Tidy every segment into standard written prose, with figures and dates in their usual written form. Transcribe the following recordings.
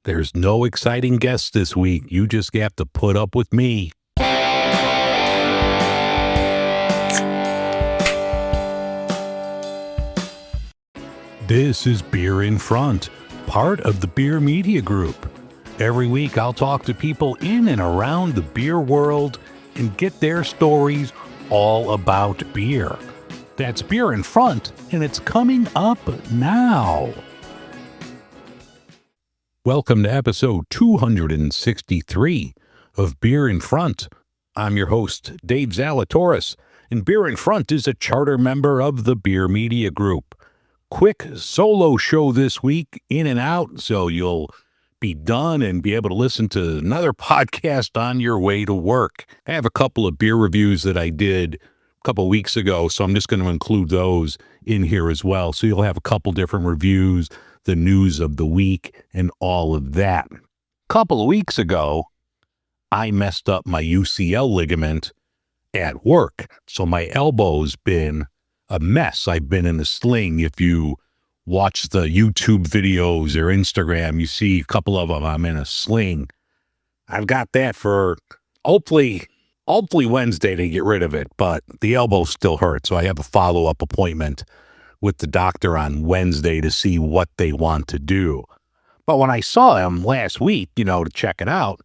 There's no exciting guests this week. You just have to put up with me. This is Beer in Front, part of the Beer Media Group. Every week I'll talk to people in and around the beer world and get their stories all about beer. That's Beer in Front, and it's coming up now. Welcome to episode 263 of Beer in Front. I'm your host, Dave Zalatoris, and Beer in Front is a charter member of the Beer Media Group. Quick solo show this week, in and out, so you'll be done and be able to listen to another podcast on your way to work. I have a couple of beer reviews that I did a couple of weeks ago, so I'm just going to include those in here as well. So you'll have a couple different reviews, the news of the week, and all of that. A couple of weeks ago, I messed up my UCL ligament at work, so my elbow's been a mess. I've been in a sling. If you watch the YouTube videos or Instagram, you see a couple of them. I'm in a sling. I've got that for hopefully Wednesday to get rid of it, but the elbow still hurts. So I have a follow-up appointment with the doctor on Wednesday to see what they want to do. But when I saw him last week, to check it out,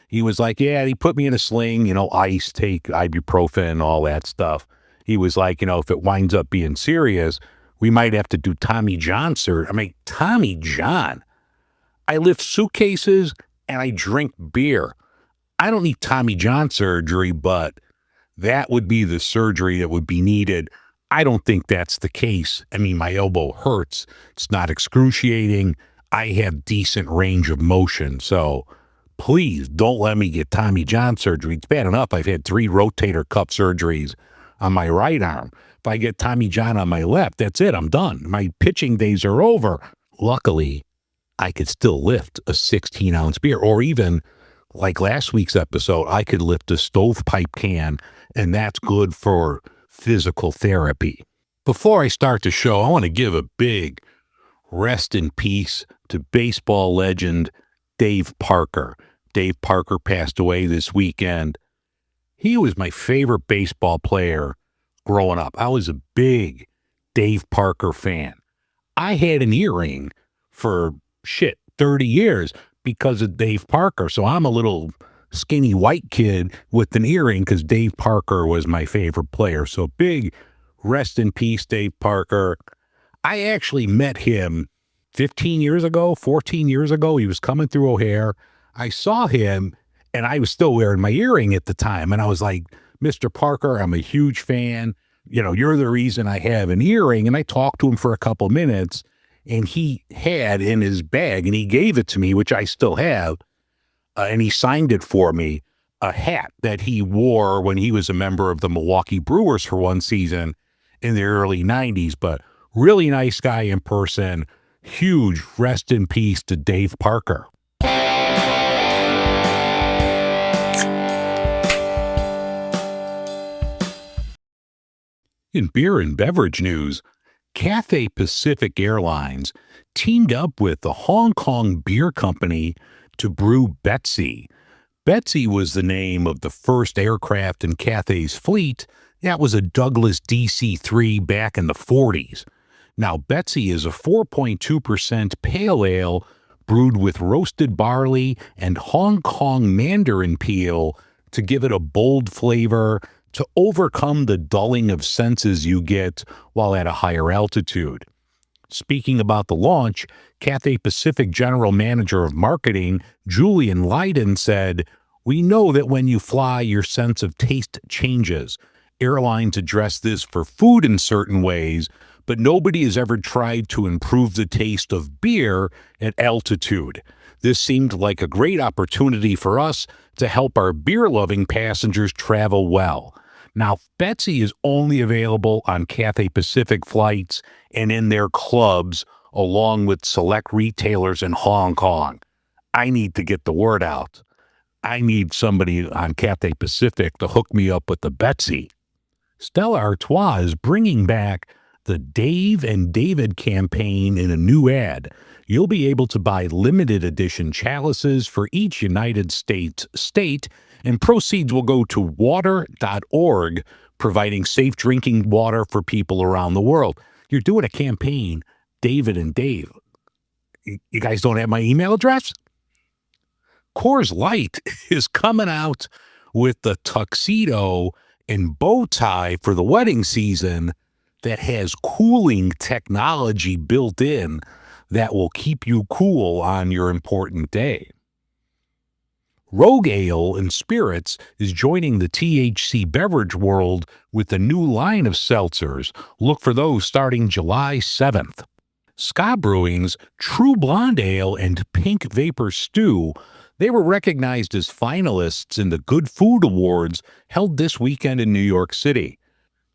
he was like, yeah, he put me in a sling, ice, take ibuprofen, all that stuff. He was like, if it winds up being serious, we might have to do Tommy John surgery. I mean, Tommy John. I lift suitcases and I drink beer. I don't need Tommy John surgery, but that would be the surgery that would be needed. I don't think that's the case. I mean, my elbow hurts. It's not excruciating. I have decent range of motion. So please don't let me get Tommy John surgery. It's bad enough I've had 3 rotator cuff surgeries on my right arm. If I get Tommy John on my left, that's it. I'm done. My pitching days are over. Luckily, I could still lift a 16-ounce beer, or even like last week's episode, I could lift a stovepipe can, and that's good for physical therapy. Before I start the show, I want to give a big rest in peace to baseball legend Dave Parker. Dave Parker passed away this weekend. He was my favorite baseball player growing up. I was a big Dave Parker fan. I had an earring for 30 years because of Dave Parker. So I'm a little skinny white kid with an earring because Dave Parker was my favorite player. So big rest in peace, Dave Parker. I actually met him 14 years ago. He was coming through O'Hare. I saw him and I was still wearing my earring at the time. And I was like, Mr. Parker, I'm a huge fan. You're the reason I have an earring. And I talked to him for a couple minutes, and he had in his bag, and he gave it to me, which I still have, and he signed it for me, a hat that he wore when he was a member of the Milwaukee Brewers for one season in the early 90s. But really nice guy in person. Huge rest in peace to Dave Parker. In beer and beverage news, Cathay Pacific Airlines teamed up with the Hong Kong Beer Company to brew Betsy. Betsy was the name of the first aircraft in Cathay's fleet. That was a Douglas DC-3 back in the 40s. Now, Betsy is a 4.2% pale ale brewed with roasted barley and Hong Kong mandarin peel to give it a bold flavor to overcome the dulling of senses you get while at a higher altitude. Speaking about the launch, Cathay Pacific General Manager of Marketing, Julian Leiden, said, "We know that when you fly, your sense of taste changes. Airlines address this for food in certain ways, but nobody has ever tried to improve the taste of beer at altitude. This seemed like a great opportunity for us to help our beer-loving passengers travel well." Now, Betsy is only available on Cathay Pacific flights and in their clubs, along with select retailers in Hong Kong. I need to get the word out. I need somebody on Cathay Pacific to hook me up with the Betsy. Stella Artois is bringing back the Dave and David campaign in a new ad. you'll be able to buy limited edition chalices for each United States state, and proceeds will go to water.org, providing safe drinking water for people around the world. You're doing a campaign, David and Dave. You guys don't have my email address? Coors Light is coming out with the tuxedo and bow tie for the wedding season that has cooling technology built in that will keep you cool on your important day. Rogue Ale and Spirits is joining the THC beverage world with a new line of seltzers. Look for those starting July 7th. Ska Brewing's True Blonde Ale and Pink Vapor Stew, they were recognized as finalists in the Good Food Awards held this weekend in New York City.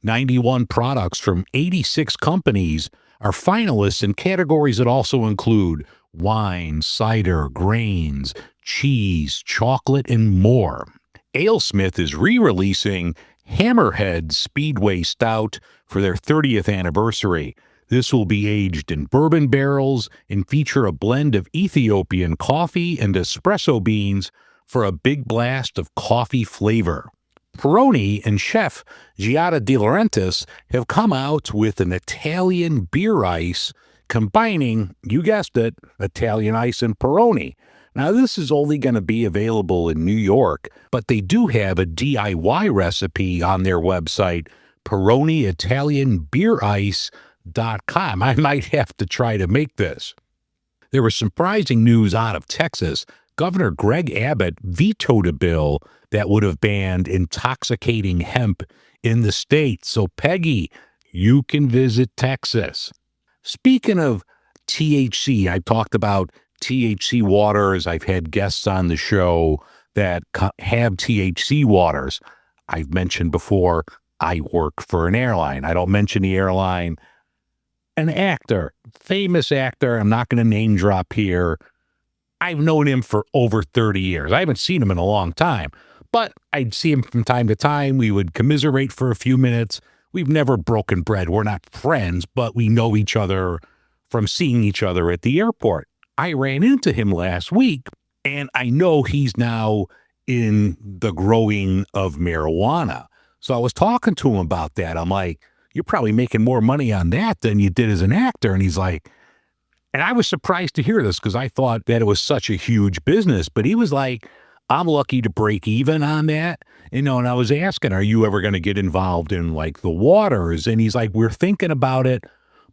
91 products from 86 companies are finalists in categories that also include wine, cider, grains, cheese, chocolate, and more. AleSmith is re-releasing Hammerhead Speedway Stout for their 30th anniversary. This will be aged in bourbon barrels and feature a blend of Ethiopian coffee and espresso beans for a big blast of coffee flavor. Peroni and chef Giada De Laurentiis have come out with an Italian beer ice combining, you guessed it, Italian ice and Peroni. Now, this is only going to be available in New York, but they do have a DIY recipe on their website, PeroniItalianBeerIce.com. I might have to try to make this. There was surprising news out of Texas. Governor Greg Abbott vetoed a bill that would have banned intoxicating hemp in the state. So, Peggy, you can visit Texas. Speaking of THC, I've talked about THC waters. I've had guests on the show that have THC waters. I've mentioned before, I work for an airline. I don't mention the airline. An actor, famous actor, I'm not going to name drop here. I've known him for over 30 years. I haven't seen him in a long time, but I'd see him from time to time. We would commiserate for a few minutes. We've never broken bread. We're not friends, but we know each other from seeing each other at the airport. I ran into him last week, and I know he's now in the growing of marijuana. So I was talking to him about that. I'm like, you're probably making more money on that than you did as an actor. And he's like, and I was surprised to hear this because I thought that it was such a huge business. But he was like, I'm lucky to break even on that. And I was asking, are you ever going to get involved in like the waters? And he's like, we're thinking about it,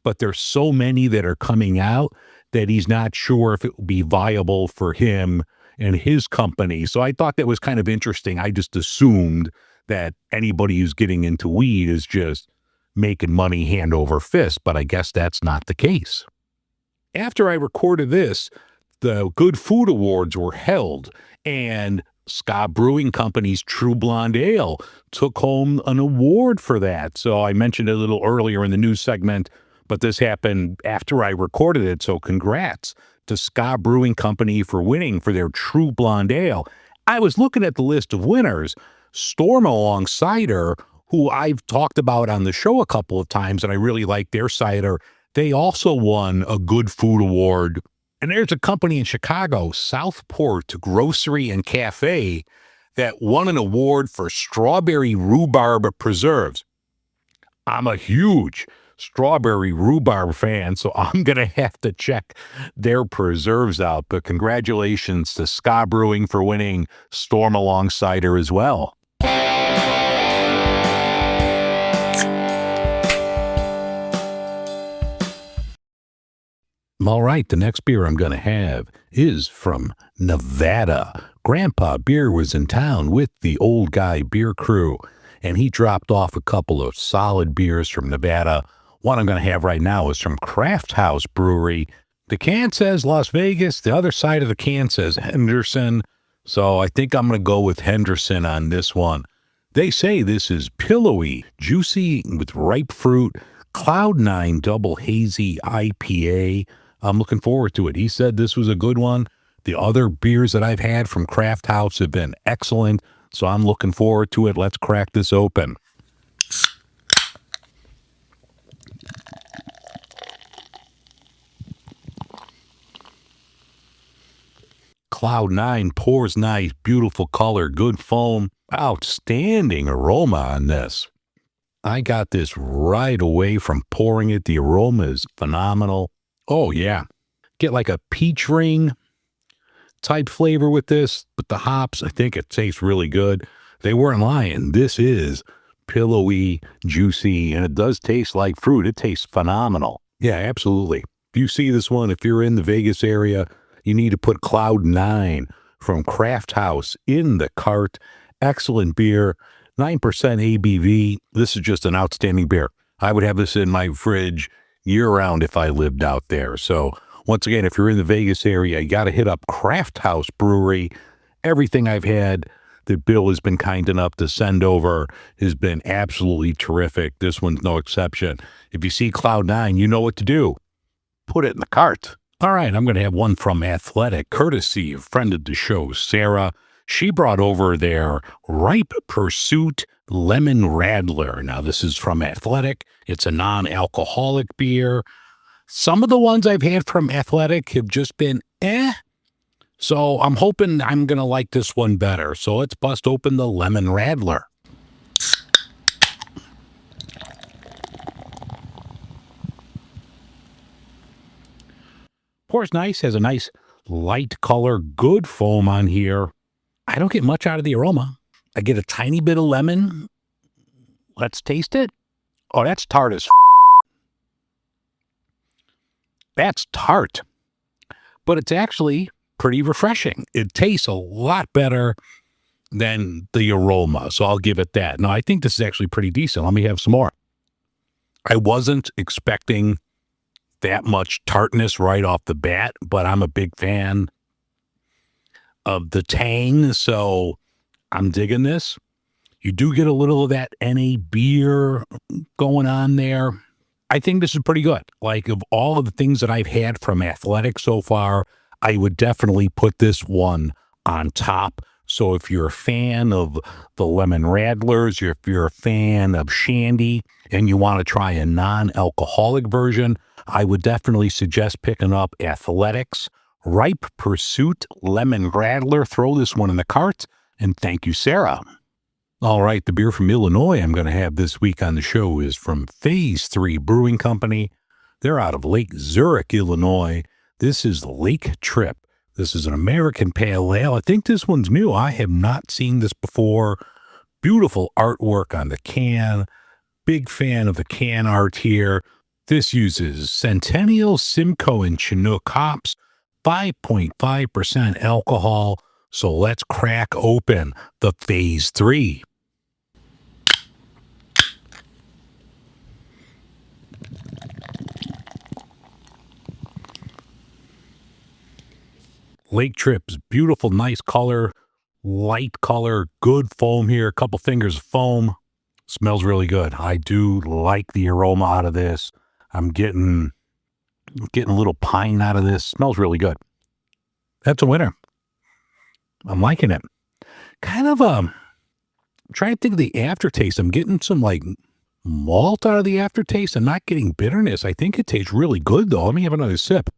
but there's so many that are coming out that he's not sure if it will be viable for him and his company. So I thought that was kind of interesting. I just assumed that anybody who's getting into weed is just making money hand over fist, but I guess that's not the case. After I recorded this, the Good Food Awards were held, and Ska Brewing Company's True Blonde Ale took home an award for that. So I mentioned it a little earlier in the news segment, but this happened after I recorded it. So congrats to Ska Brewing Company for winning for their True Blonde Ale. I was looking at the list of winners. Storm Along Cider, who I've talked about on the show a couple of times, and I really like their cider. They also won a Good Food Award. And there's a company in Chicago, Southport Grocery and Cafe, that won an award for strawberry rhubarb preserves. I'm a huge strawberry rhubarb fan, so I'm going to have to check their preserves out. But congratulations to Ska Brewing for winning Storm Along Cider as well. All right, the next beer I'm going to have is from Nevada. Grandpa Beer was in town with the Old Guy Beer Crew, and he dropped off a couple of solid beers from Nevada. One I'm going to have right now is from CraftHaus Brewery. The can says Las Vegas. The other side of the can says Henderson. So I think I'm going to go with Henderson on this one. They say this is pillowy, juicy with ripe fruit, Cloud 9 Double Hazy IPA. I'm looking forward to it. He said this was a good one. The other beers that I've had from CraftHaus have been excellent, so I'm looking forward to it. Let's crack this open. Cloud 9, pours nice, beautiful color, good foam, outstanding aroma on this. I got this right away from pouring it. The aroma is phenomenal. Oh, yeah. Get like a peach ring type flavor with this, but the hops, I think it tastes really good. They weren't lying. This is pillowy, juicy, and it does taste like fruit. It tastes phenomenal. Yeah, absolutely. If you see this one, if you're in the Vegas area, you need to put Cloud 9 from CraftHaus in the cart. Excellent beer, 9% ABV. This is just an outstanding beer. I would have this in my fridge year-round if I lived out there. So once again, if you're in the Vegas area, you got to hit up CraftHaus Brewery. Everything I've had that Bill has been kind enough to send over has been absolutely terrific. This one's no exception. If you see Cloud 9, you know what to do. Put it in the cart. All right, I'm going to have one from Athletic, courtesy of friend of the show, Sarah. She brought over their Ripe Pursuit Lemon Radler. Now, this is from Athletic. It's a non-alcoholic beer. Some of the ones I've had from Athletic have just been so I'm hoping I'm going to like this one better. So let's bust open the Lemon Radler. Pours nice, has a nice light color, good foam on here. I don't get much out of the aroma. I get a tiny bit of lemon. Let's taste it. Oh, that's tart as That's tart. But it's actually pretty refreshing. It tastes a lot better than the aroma, so I'll give it that. Now, I think this is actually pretty decent. Let me have some more. I wasn't expecting that much tartness right off the bat, but I'm a big fan of the tang, so I'm digging this. You do get a little of that NA beer going on there. I think this is pretty good. Like, of all of the things that I've had from Athletic so far, I would definitely put this one on top. So if you're a fan of the Lemon Radlers, if you're a fan of Shandy, and you want to try a non-alcoholic version, I would definitely suggest picking up Athletic's Ripe Pursuit Lemon Radler. Throw this one in the cart, and thank you, Sarah. All right, the beer from Illinois I'm going to have this week on the show is from Phase 3 Brewing Company. They're out of Lake Zurich, Illinois. This is Lake Trip. This is an American Pale Ale. I think this one's new. I have not seen this before. Beautiful artwork on the can. Big fan of the can art here. This uses Centennial, Simcoe, and Chinook hops, 5.5% alcohol. So let's crack open the Phase 3. Lake Trip's beautiful, nice color, light color, good foam here, a couple fingers of foam. Smells really good. I do like the aroma out of this. I'm getting a little pine out of this. Smells really good. That's a winner. I'm liking it. Kind of I'm trying to think of the aftertaste. I'm getting some like malt out of the aftertaste. I'm not getting bitterness. I think it tastes really good though. Let me have another sip.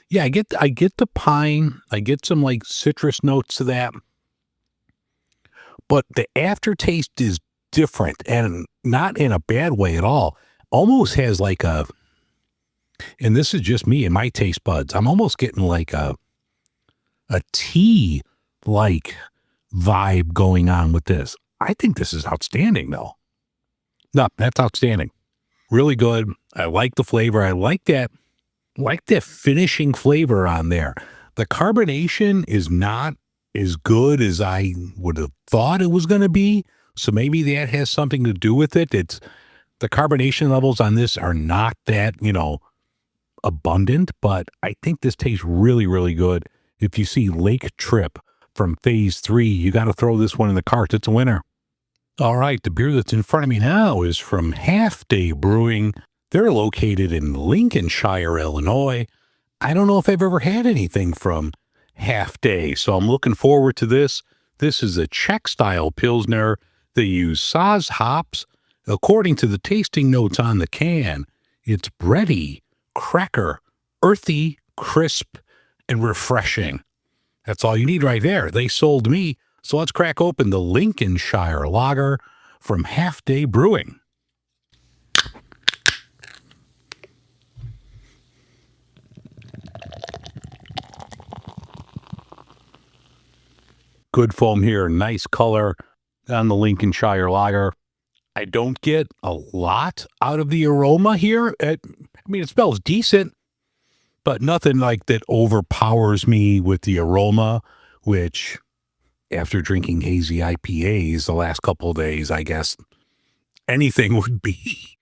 Yeah, I get the pine. I get some like citrus notes to that. But the aftertaste is different and not in a bad way at all. Almost has like a, and this is just me and my taste buds, I'm almost getting like a tea like vibe going on with this. I think this is outstanding though. No, that's outstanding. Really good. I like the flavor. I like that finishing flavor on there. The carbonation is not as good as I would have thought it was going to be. So maybe that has something to do with it. It's the carbonation levels on this are not that, abundant, but I think this tastes really, really good. If you see Lake Trip from Phase 3, you got to throw this one in the cart. It's a winner. All right, the beer that's in front of me now is from Half Day Brewing. They're located in Lincolnshire, Illinois. I don't know if I've ever had anything from Half Day, so I'm looking forward to this. This is a Czech-style Pilsner. They use Saaz hops. According to the tasting notes on the can, it's bready, cracker, earthy, crisp, and refreshing. That's all you need right there. They sold me. So let's crack open the Lincolnshire Lager from Half Day Brewing. Good foam here, nice color on the Lincolnshire Lager. I don't get a lot out of the aroma here. It smells decent, but nothing like that overpowers me with the aroma, which after drinking hazy IPAs the last couple of days, I guess anything would be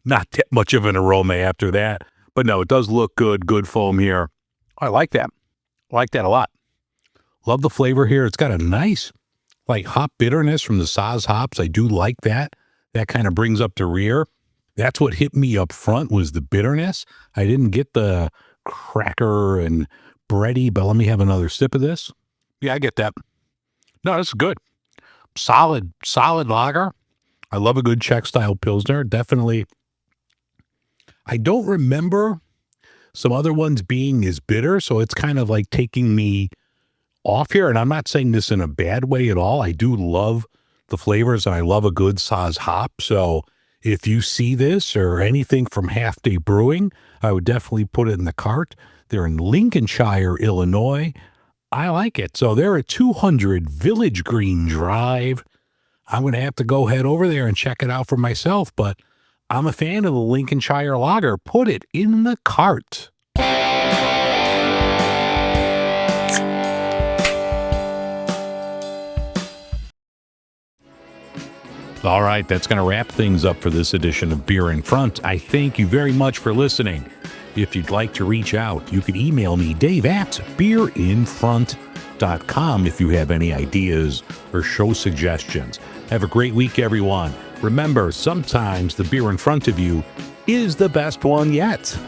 not that much of an aroma after that. But no, it does look good. Good foam here. I like that. I like that a lot. Love the flavor here. It's got a nice, like, hop bitterness from the Saaz hops. I do like that. That kind of brings up the rear. That's what hit me up front was the bitterness. I didn't get the cracker and bready, but let me have another sip of this. Yeah, I get that. No, this is good. Solid lager. I love a good Czech style Pilsner. Definitely. I don't remember some other ones being as bitter, so it's kind of like taking me off here. And I'm not saying this in a bad way at all. I do love the flavors and I love a good Saaz hop. So if you see this or anything from Half Day Brewing, I would definitely put it in the cart. They're in Lincolnshire, Illinois. I like it. So they're at 200 Village Green Drive. I'm going to have to go head over there and check it out for myself, but I'm a fan of the Lincolnshire Lager. Put it in the cart. All right, that's going to wrap things up for this edition of Beer in Front. I thank you very much for listening. If you'd like to reach out, you can email me, dave@beerinfront.com, if you have any ideas or show suggestions. Have a great week, everyone. Remember, sometimes the beer in front of you is the best one yet.